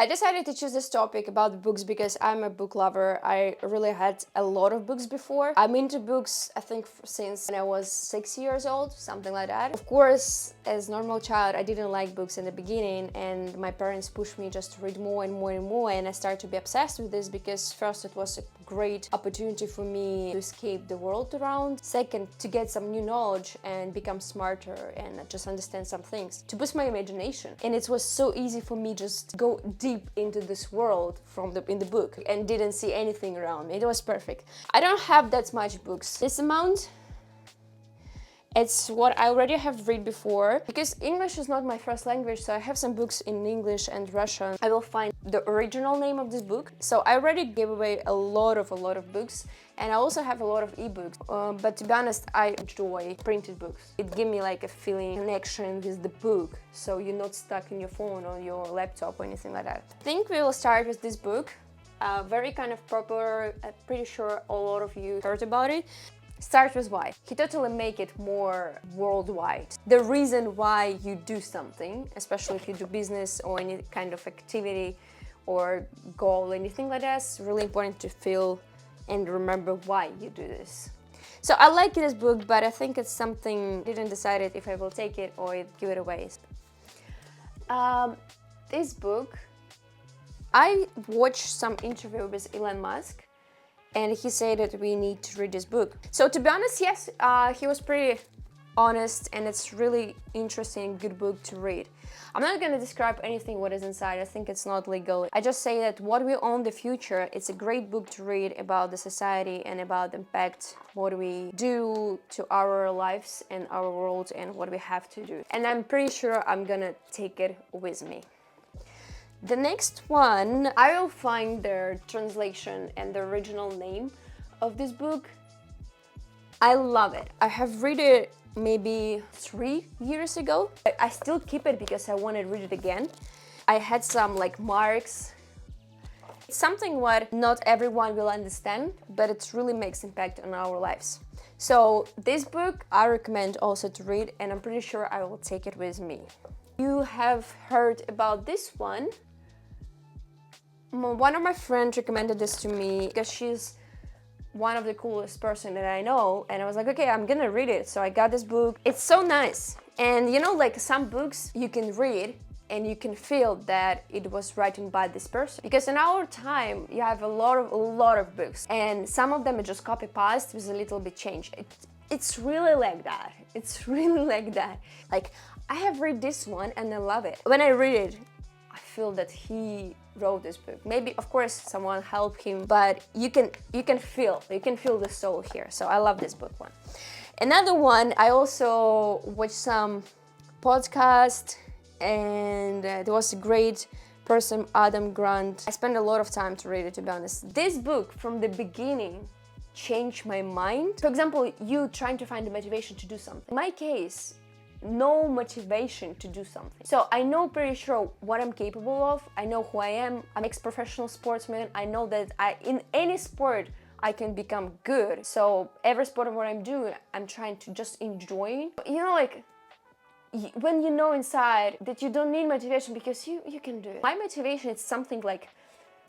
I decided to choose this topic about books because I'm a book lover. I really had a lot of books before. I'm into books, I think, since when I was 6 years old, something like that. Of course, as normal child, I didn't like books in the beginning, and my parents pushed me just to read more and more and more, and I started to be obsessed with this because first, it was a great opportunity for me to escape the world around. Second, to get some new knowledge and become smarter and just understand some things, to boost my imagination. And it was so easy for me just to go deep into this world in the book and didn't see anything around me. It was perfect. I don't have that much books. This amount, it's what I already have read before. Because English is not my first language, so I have some books in English and Russian. I will find the original name of this book. So I already gave away a lot of books, and I also have a lot of ebooks. But to be honest, I enjoy printed books. It gives me like a feeling, connection with the book, so you're not stuck in your phone or your laptop or anything like that. I think we will start with this book. Very kind of popular. I'm pretty sure a lot of you heard about it. Start with why. He totally make it more worldwide. The reason why you do something, especially if you do business or any kind of activity or goal, anything like that, it's really important to feel and remember why you do this. So I like this book, but I think it's something, didn't decide it if I will take it or give it away. This book, I watched some interview with Elon Musk, and he said that we need to read this book. So to be honest, yes, he was pretty honest, and it's really interesting, good book to read. I'm not going to describe anything what is inside. I think it's not legal. I just say that what we own the future, it's a great book to read about the society and about the impact what we do to our lives and our world and what we have to do. And I'm pretty sure I'm gonna take it with me. The next one, I will find the translation and the original name of this book. I love it. I have read it maybe 3 years ago. I still keep it because I want to read it again. I had some like marks. It's something what not everyone will understand, but it really makes impact on our lives. So this book I recommend also to read, and I'm pretty sure I will take it with me. You have heard about this one. One of my friends recommended this to me because she's one of the coolest person that I know, and I was like, okay, I'm gonna read it. So I got this book. It's so nice. And you know, like some books you can read and you can feel that it was written by this person. Because in our time, you have a lot of books, and some of them are just copy paste with a little bit change. It's really like that. It's really like that. Like, I have read this one and I love it. When I read it, I feel that he wrote this book. Maybe, of course, someone helped him, but you can feel the soul here. So I love this book one. Another one, I also watched some podcast, and there was a great person, Adam Grant. I spent a lot of time to read it, to be honest. This book, from the beginning, changed my mind. For example, you trying to find the motivation to do something. In my case, no motivation to do something. So I know pretty sure what I'm capable of. I know who I am. I'm an ex-professional sportsman. I know that in any sport I can become good. So every sport of what I'm doing, I'm trying to just enjoy. You know, like when you know inside that you don't need motivation because you can do it. My motivation is something like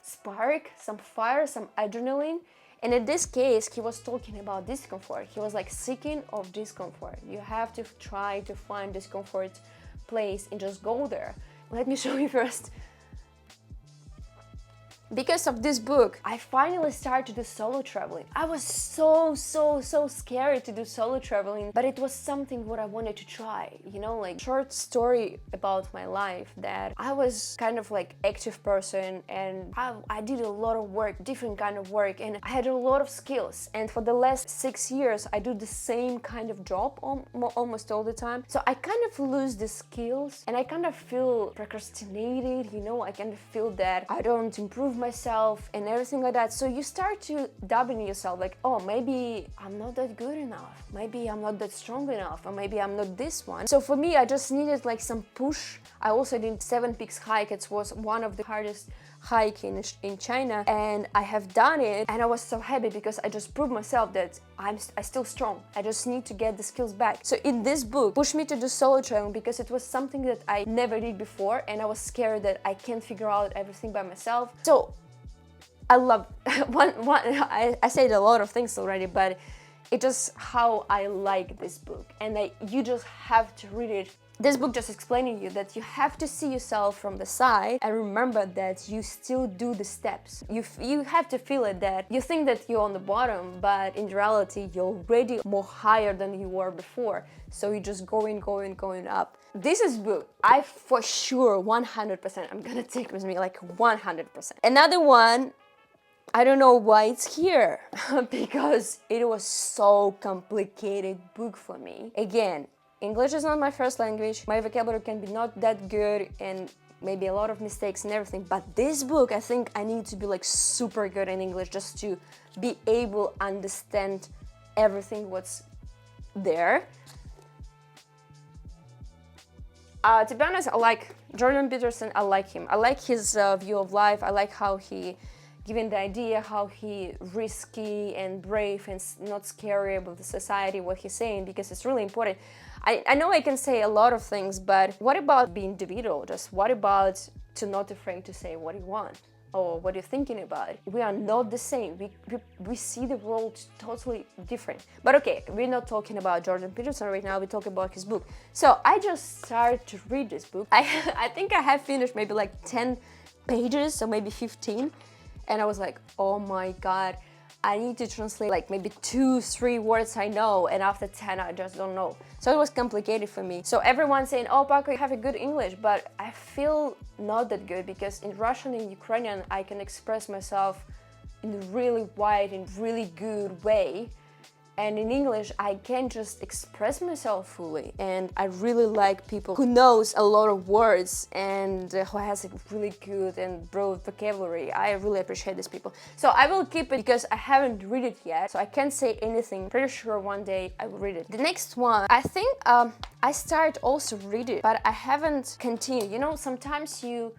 spark, some fire, some adrenaline. And in this case, he was talking about discomfort. He was like seeking of discomfort. You have to try to find discomfort place and just go there. Let me show you first. Because of this book, I finally started to do solo traveling. I was so scared to do solo traveling, but it was something what I wanted to try. You know, like short story about my life, that I was kind of like active person, and I did a lot of work, different kind of work, and I had a lot of skills. And for the last 6 years, I do the same kind of job almost all the time. So I kind of lose the skills, and I kind of feel procrastinated, you know, I kind of feel that I don't improve myself and everything like that. So you start to doubt in yourself, like, oh, maybe I'm not that good enough, maybe I'm not that strong enough, or maybe I'm not this one. So for me, I just needed like some push. I also did 7 Peaks hike. It was one of the hardest hike in China, and I have done it, and I was so happy because I just proved myself that I still strong. I just need to get the skills back. So in this book, pushed me to do solo traveling because it was something that I never did before, and I was scared that I can't figure out everything by myself. So I love I said a lot of things already, but it's just how I like this book, and you just have to read it. This book just explaining you that you have to see yourself from the side and remember that you still do the steps. You have to feel it, that you think that you're on the bottom, but in reality you're already more higher than you were before. So you're just going up. This is book I for sure 100% I'm gonna take with me, like 100%. Another one, I don't know why it's here because it was so complicated book for me. Again, English is not my first language. My vocabulary can be not that good and maybe a lot of mistakes and everything. But this book, I think I need to be like super good in English just to be able to understand everything what's there. To be honest, I like Jordan Peterson. I like him. I like his view of life. I like how he given the idea, how he risky and brave and not scary about the society, what he's saying, because it's really important. I know I can say a lot of things, but what about being individual? Just what about to not afraid to say what you want or what you're thinking about? We are not the same. We see the world totally different. But okay, we're not talking about Jordan Peterson right now. We're talking about his book. So I just started to read this book. I think I have finished maybe like 10 pages or maybe 15. And I was like, oh my God, I need to translate like maybe 2-3 words I know, and after 10 I just don't know. So it was complicated for me. So everyone's saying, oh Paco, you have a good English, but I feel not that good because in Russian and Ukrainian I can express myself in a really wide and really good way. And in English, I can't just express myself fully. And I really like people who knows a lot of words and who has a really good and broad vocabulary. I really appreciate these people. So I will keep it because I haven't read it yet. So I can't say anything. Pretty sure one day I will read it. The next one, I think I started also read it, but I haven't continued. You know, sometimes you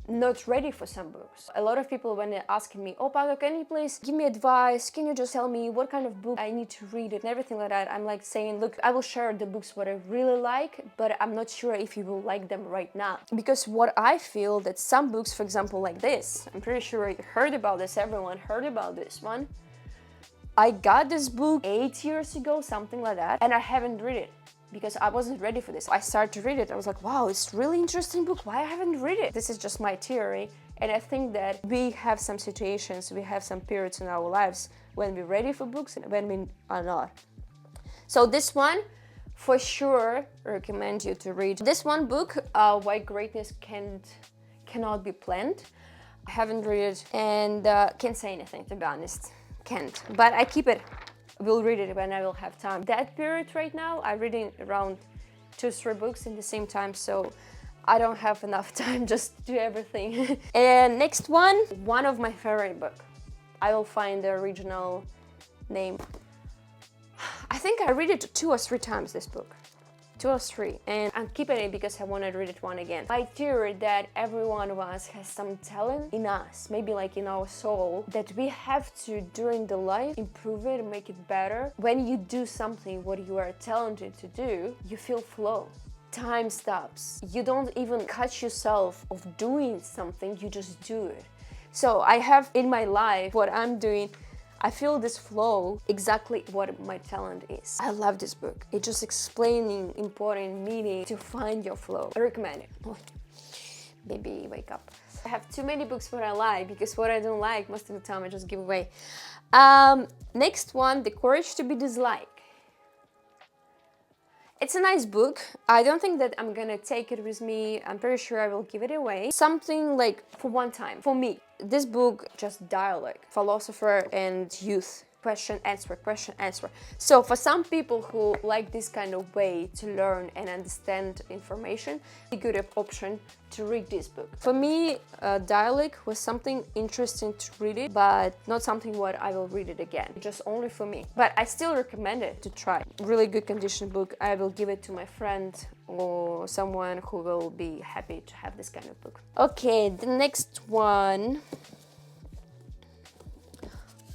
not ready for some books. A lot of people when they're asking me, oh Paco, can you please give me advice? Can you just tell me what kind of book I need to read and everything like that? I'm like saying, look, I will share the books what I really like, but I'm not sure if you will like them right now. Because what I feel that some books, for example, like this, I'm pretty sure you heard about this, everyone heard about this one. I got this book 8 years ago, something like that, and I haven't read it. Because I wasn't ready for this. I started to read it. I was like, wow, it's a really interesting book. Why I haven't read it? This is just my theory. And I think that we have some situations, we have some periods in our lives when we're ready for books and when we are not. So this one, for sure, recommend you to read. This one book, Why Greatness Cannot Be Planned. I haven't read it and can't say anything, to be honest. Can't. But I keep it. Will read it when I will have time. That period right now, I'm reading around 2-3 books in the same time, so I don't have enough time just to do everything. And next one of my favorite book. I will find the original name. I think I read it 2 or 3 times, this book. 2 or 3, and I'm keeping it because I want to read it one again. My theory that every one of us has some talent in us, maybe like in our soul, that we have to, during the life, improve it and make it better. When you do something what you are talented to do, you feel flow. Time stops. You don't even catch yourself of doing something, you just do it. So I have in my life what I'm doing, I feel this flow, exactly what my talent is. I love this book. It's just explaining important meaning to find your flow. I recommend it. Baby, wake up. I have too many books what I like because what I don't like, most of the time I just give away. Next one, The Courage to Be Disliked. It's a nice book. I don't think that I'm gonna take it with me. I'm pretty sure I will give it away. Something like for one time, for me. This book, just dialogue, philosopher and youth. Question, answer. So for some people who like this kind of way to learn and understand information, a good option to read this book. For me, dialogue was something interesting to read it, but not something what I will read it again, just only for me. But I still recommend it to try. Really good condition book. I will give it to my friend or someone who will be happy to have this kind of book. Okay, the next one.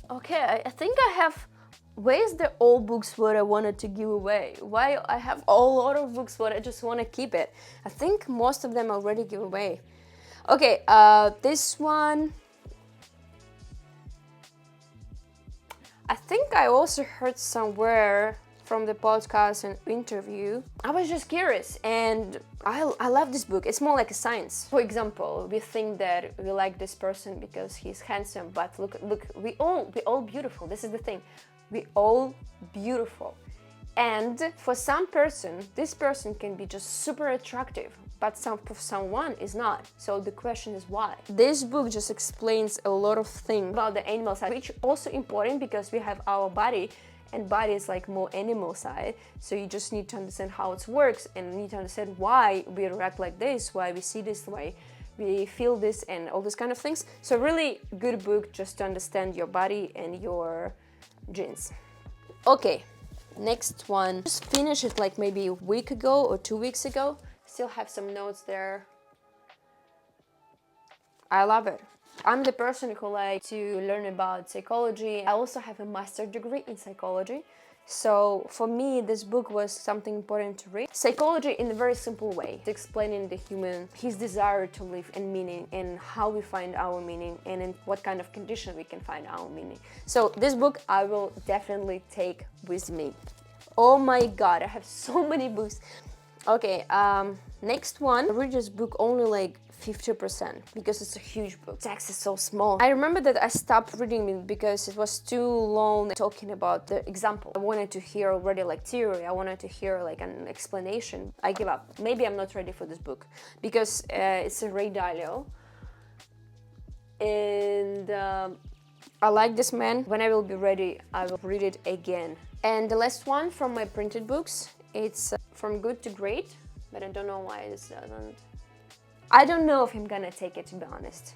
Okay, I think I have where's the old books what I wanted to give away? Why I have a lot of books what I just want to keep it? I think most of them already give away. Okay, this one, I think I also heard somewhere from the podcast and interview. I was just curious, and I love this book. It's more like a science. For example, we think that we like this person because he's handsome, but look, we all beautiful. This is the thing, we all beautiful. And for some person, this person can be just super attractive, but for someone is not. So the question is why? This book just explains a lot of things about the animal side, which is also important because we have our body, and body is like more animal side. So you just need to understand how it works and need to understand why we react like this, why we see this way, we feel this, and all these kind of things. So really good book just to understand your body and your genes. Okay, next one. Just finished it like maybe a week ago or 2 weeks ago. Still have some notes there. I love it. I'm the person who likes to learn about psychology. I also have a master's degree in psychology. So for me, this book was something important to read. Psychology in a very simple way, explaining the human, his desire to live and meaning, and how we find our meaning, and in what kind of condition we can find our meaning. So this book I will definitely take with me. Oh my God, I have so many books. Okay, next one. I read this book only like 50% because it's a huge book. Text is so small. I remember that I stopped reading it because it was too long talking about the example. I wanted to hear already like theory. I wanted to hear like an explanation. I give up. Maybe I'm not ready for this book because it's a Ray Dalio. And I like this man. When I will be ready, I will read it again. And the last one from my printed books, it's From Good to Great, but I don't know why this doesn't. I don't know if I'm gonna take it, to be honest.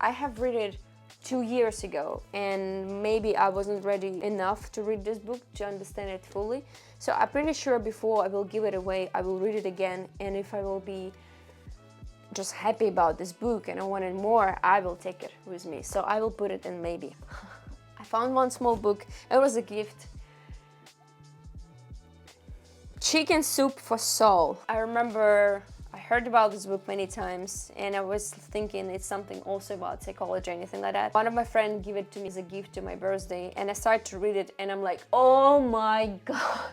I have read it 2 years ago, and maybe I wasn't ready enough to read this book to understand it fully. So I'm pretty sure before I will give it away, I will read it again, and if I will be just happy about this book and I wanted more, I will take it with me. So I will put it in maybe. I found one small book. It was a gift. Chicken Soup for Soul. I remember I heard about this book many times, and I was thinking it's something also about psychology or anything like that. One of my friends gave it to me as a gift to my birthday, and I started to read it, and I'm like, oh my God.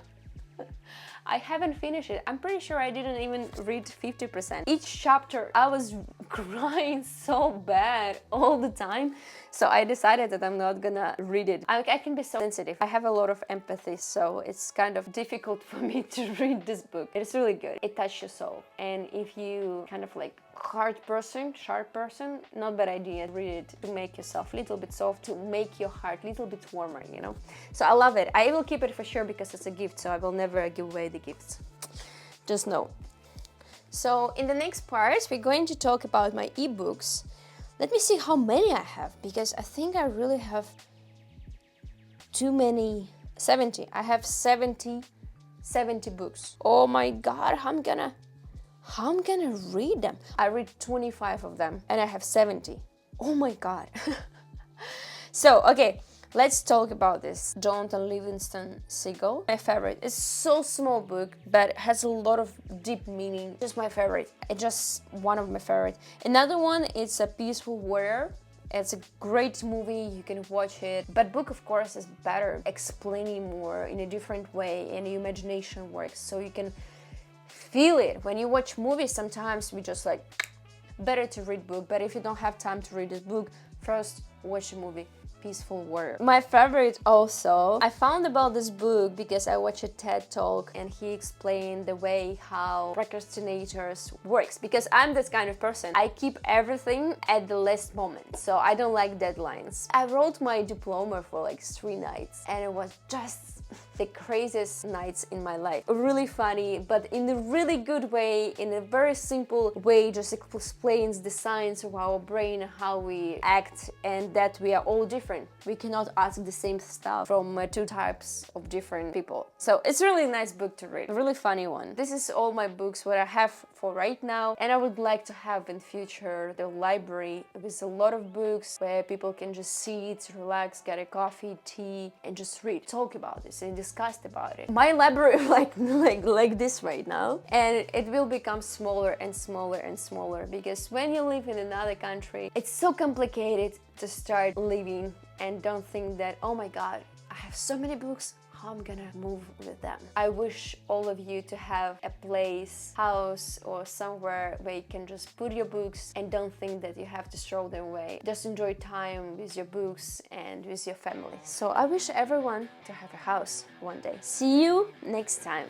I haven't finished it. I'm pretty sure I didn't even read 50%. Each chapter, I was crying so bad all the time. So I decided that I'm not gonna read it. I can be so sensitive. I have a lot of empathy, so it's kind of difficult for me to read this book. It's really good. It touches your soul. And if you kind of like hard person, sharp person, not bad idea. Read it to make yourself a little bit soft, to make your heart a little bit warmer, you know. So I love it. I will keep it for sure because it's a gift, so I will never give away the gifts. Just know. So in the next part, we're going to talk about my ebooks. Let me see how many I have, because I think I really have too many. 70. I have 70 books. Oh my God, how I'm gonna read them? I read 25 of them and I have 70. Oh my God. So, okay, let's talk about this. Jonathan Livingston Seagull, my favorite. It's so small book, but it has a lot of deep meaning. Just my favorite. It's just one of my favorite. Another one is A Peaceful Warrior. It's a great movie, you can watch it. But book, of course, is better, explaining more in a different way, and your imagination works, so you can feel it. When you watch movies, sometimes we just like, better to read book. But if you don't have time to read this book, first watch a movie. Peaceful Warrior. My favorite also, I found about this book because I watched a TED Talk and he explained the way how procrastinators works. Because I'm this kind of person. I keep everything at the last moment, so I don't like deadlines. I wrote my diploma for like 3 nights and it was just the craziest nights in my life. Really funny, but in a really good way, in a very simple way, just explains the science of our brain, how we act, and that we are all different. We cannot ask the same stuff from two types of different people. So it's a really nice book to read, a really funny one. This is all my books, what I have for right now, and I would like to have in future the library with a lot of books where people can just sit, relax, get a coffee, tea, and just read, talk about this and discuss about it. My library like this right now, and it will become smaller and smaller and smaller, because when you live in another country, it's so complicated to start living and don't think that, oh my god, I have so many books, how I'm gonna move with them. I wish all of you to have a place, house, or somewhere where you can just put your books and don't think that you have to throw them away. Just enjoy time with your books and with your family. So I wish everyone to have a house one day. See you next time.